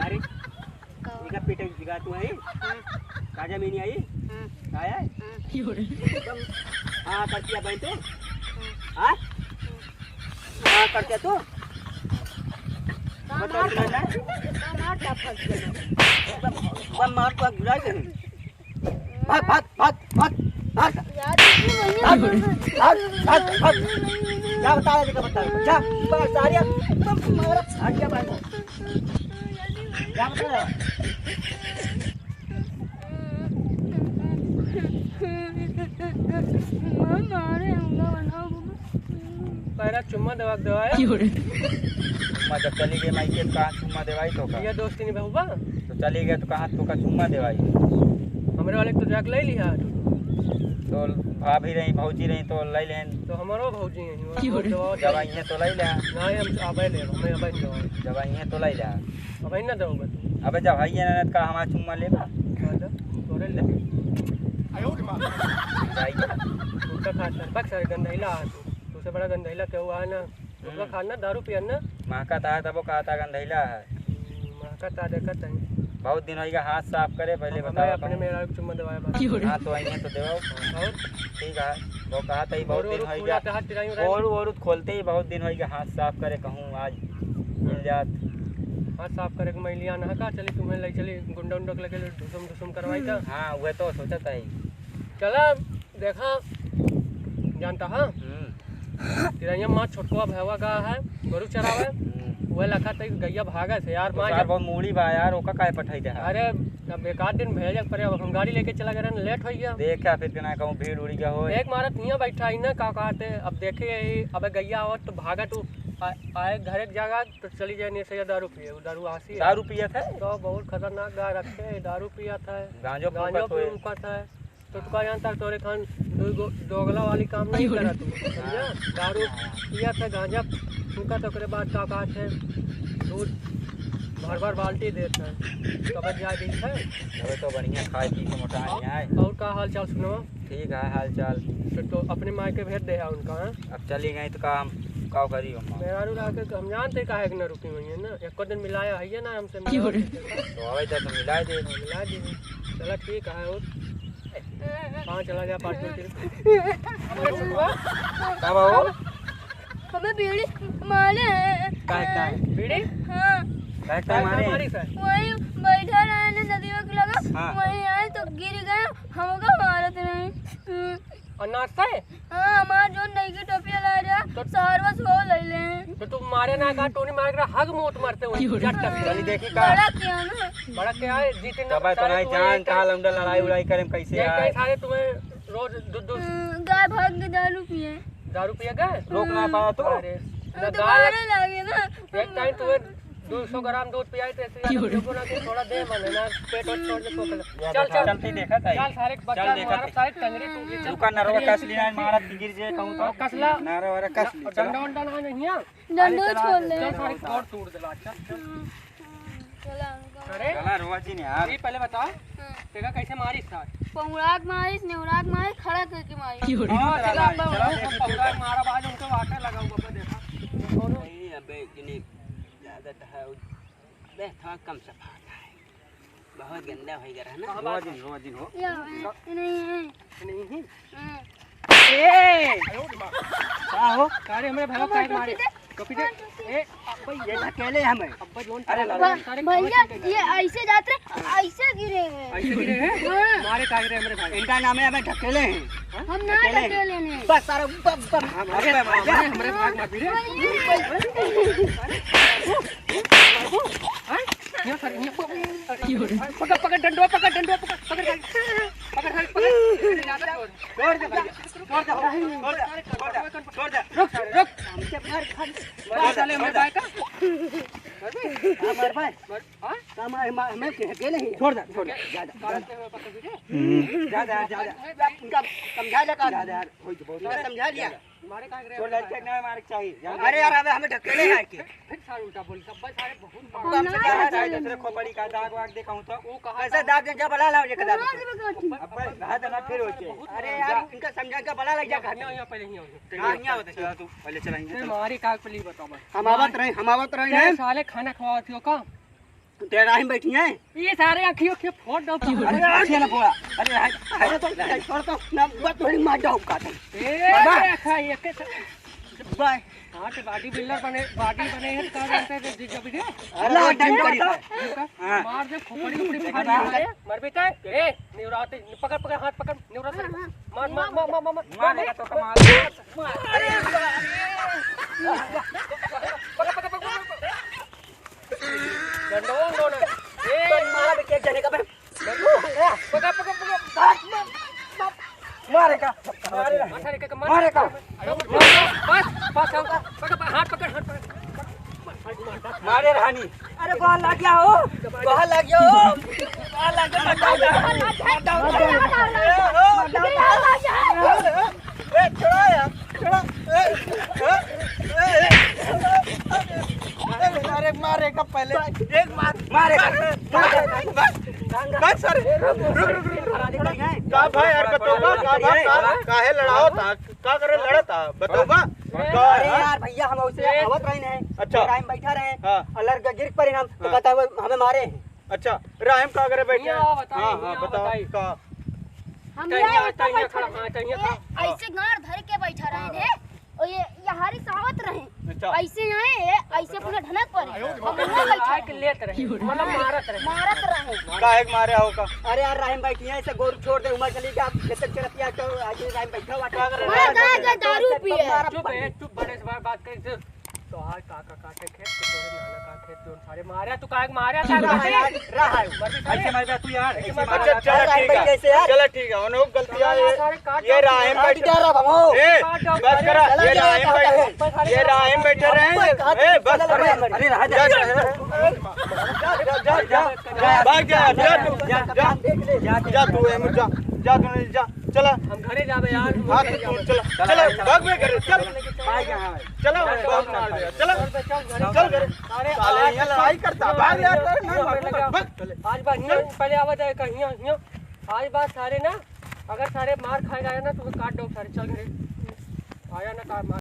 अरे इका पेट जगह तू है काजा में नहीं आई आया हाँ कर दिया बहन तो हाँ हाँ कर दिया तो मार तो गिरा के भाग भाग भाग भाग भाग भाग क्या बता रहे थे बता जा बस आ रही मारा हट गया भाई क्या बता रहा पहला चुम्मा दवाया जब चली गई माई के कहाँ चुम्मा देवाई तो ये दोस्ती नहीं बहुबा तो चली गया तो कहाँ तो का चुम्मा देवाई हमरे वाले तो जाके ले लिया तो भाभी रही भौजी रही तो ले लें तो हमारो भौजी हैं दवाई है तो ले ले नहीं हम अबे ले हमें अबे दवाई दवाई है तो ले ले अबे ना दो बस अबे जब भाई है का हमारा चुम्मा लेगा तोरे ले उसका खाता बक सारे गंधैला तुझसे बड़ा गंधैला क्या हुआ है ना उसका खाना दारू पियन ना महका था तब वो कहा था गंधैला है महका था देखत है बहुत दिन होगा हाथ साफ करे पहले बताओ अपने मेरा चुम्मा दवाया हाँ तो आई है तो देवाओ और ठीक है वो कहा था बहुत दिन होगा और खोलते ही बहुत दिन होगा हाथ साफ करे कहूँ आज मिल जात हाथ साफ करे के मैलिया ना का चली तुम्हें ले चली गुंडा उंडा लेके धुसम धुसम करवाई था हाँ वह तो सोचा था ही चला देखा जानता हाँ तिरैया माँ छोटकुआ भैवा का है गरु चरावे वह लखा तक गैया भागा थे यार माँ यार बहुत मूड़ी बा यार ओका काहे पठाई दे अरे अब एक आध दिन भेजे पर अब हम गाड़ी लेके चला गए लेट हो गया देखा फिर केना कहूँ भीड़ उड़ी गया हो एक मारत यहाँ बैठा ही ना का कहते अब देखे यही अब गैया आवत तो भागा तू आए घर एक जगह तो चली जाए नहीं सही दारू पिए दारू आसी दारू पिया था तो बहुत खतरनाक गाय रखे दारू पिया था गांजो उनका था तो तुका जानता तोरे खान दोगला वाली काम नहीं करा तू समझा दारू पिया था गांजा फूका तो करे बाद का थे दूध भर भर बाल्टी देता है कबर जा दी है अबे तो बढ़िया खाए पी के मोटा है और का हाल चाल सुनो ठीक है हाल चाल तो अपने माँ के भेज दे है उनका है अब चली गई तो काम काव करी मेरा के हम जानते काहे कि ना रुकी हुई है ना एक दिन मिलाया है ना हमसे तो आवे तो मिला दे चला ठीक है और कहाँ चला गया 5 मिनट कब आओ हमें बीड़ी मारे हैं काहे बीड़ी हाँ काहे मारे वही बैठा रहे ना नदी में लगा वही आए तो गिर गए हमको मारत नहीं और नाश्ता है हाँ हमारा जो नई की टोपिया ला रहा तो सारवा सो ले ले तो तुम मारे ना का टोनी मार के हग मोट मारते हो चली देखी का बड़ा क्या ना बड़ा क्या है जीते ना तब तो नहीं जान का लंडा लड़ाई उड़ाई करे कैसे कई सारे तुम्हें रोज दूध गाय भाग के दारू पिए गए रोक ना पाया तो अरे गाय लगे ना एक टाइम तुम्हें 200 ग्राम दूध पियाई तो ऐसे थोड़ा दे मने ना पेट और छोड़ दे चल चलती देखा था चल सारे बच्चा मारा सारे टंगरी टूटी दुकान नरवा कस लिया मारत गिर जे कहूं तो कसला नरवा वाला कस डंडा वंडा ना नहीं है डंडो छोड़ ले चल सारे और तोड़ देला अच्छा चला अरे चला रोवा जी ने यार ये पहले बता तेरा कैसे मारी था पंगड़ाक मारिस नेवराक मारिस खड़ा करके मारिस हां चला पंगड़ाक मारा बाद उनको वाटर लगा हुआ देखा नहीं अबे इतनी ज्यादा है बे थोड़ा कम सफा है बहुत गंदा हो गया है ना रोज दिन हो नहीं ए क्या हो सारे हमारे भाई काय मारे कॉपी दे ए अब्बा ये अकेले हमें अब्बा जोन अरे भैया ये ऐसे जाते ऐसे गिरे हैं मारे काय रे हमारे भाई इनका नाम है हमें ढकेले हैं हम ना ढकेले हैं बस सारा हमारे भाग मार रे ये सर ये पकड़ डंडो पकड़ छोड़ दे रुक साले मेरे भाई का हमारे भाई हमें अकेले ही छोड़ दे ज्यादा इनका समझा लगा यार समझा लिया मारे का रे छोड़ लड़के ना मारे चाहिए अरे यार हमें ढकेले है के फिर सारे उल्टा बोल सब सारे बहुत कम से कम दूसरे खोपड़ी का दाग वाग दिखाऊं तो वो कहा कैसा दाग दे बला लाओ ये दाग अब हाथ ना फिर होचे अरे यार इनका समझा के बला लग जा यहाँ पहले ही हां यहां होता चला तू पहले चलाएंगे मारी का प्लीज बताओ हम आवत रहे साले खाना खवा थियो का तेरे राही में बैठी हैं ये सारे आँखियों के फोड़ दो अरे आखियाँ ना फोड़ा अरे अरे तो छोड़ तो ना बस थोड़ी मार जाओ का खाइए बाय हाँ तो बॉडी बने हैं तो जानते हैं जब भी अल्लाह टाइम करी मार दे खोपड़ी उपड़ी फाड़ दे मर बेटा ए निवराते पकड़ हाथ पकड़ निवराते मार मारेगा तो कमाल अरे पकड़ गंडों दोनों ए मारा बे केक जाने का बे पकड़ मारेगा मारेगा बस हाथ पकड़ मारे रानी अरे कहाँ लग गया हो कहाँ लग गया हो कहाँ लग गया छोड़ो यार छोड़ो अरे मारेगा पहले एक मारेगा बस सर का भाई यार बताओ का भाई काहे लड़ाओ था का करे लड़ा था बताओ बा अरे यार भैया हम उसे आवत रहे हैं अच्छा टाइम बैठा रहे हाँ। अलर का गिर पड़े हम तो कहता है हमें मारे हैं अच्छा राहिम का करे बैठे यहाँ बताइए, हां यहाँ बताओ बताइए। का हम खड़ा ऐसे गाड़ धर के बैठा रहे थे और ये हरी सावत रहे अच्छा ऐसे आए ऐसे पूरा ढनक पड़े हम वहां बैठा के लेत रहे मतलब मारत रहे काहे के मारे हो का अरे यार राहिम बैठी है ऐसे गोर छोड़ दे उमर चली गया खेतक चलतिया तो आज राहिम बैठा हुआ था दारू पिए चुप बड़े से बात कर तो आज काका काटे खेत तो तोरे नाना का खेत जो सारे मारे तू काहे मारे था रहा है ऐसे मार तू यार ऐसे अच्छा मार चलो ठीक है चलो ठीक है उन्हों गलती है ये राहिम बैठ क्या रहा भमो ए बस करा ये राहिम बैठे रहे ए बस अरे रहा जा भाग जा तू एम जा तू जा चला हम घरे जावे यार हां तू चला भाग में घर चल चलो भाग मार दे चलो चल घर अरे साले यहां लड़ाई करता भाग यार आज बात पहले आवाज है कहीं आज बात सारे ना अगर सारे मार खाए गए ना तो काट दो सारे चल घरे आया ना कार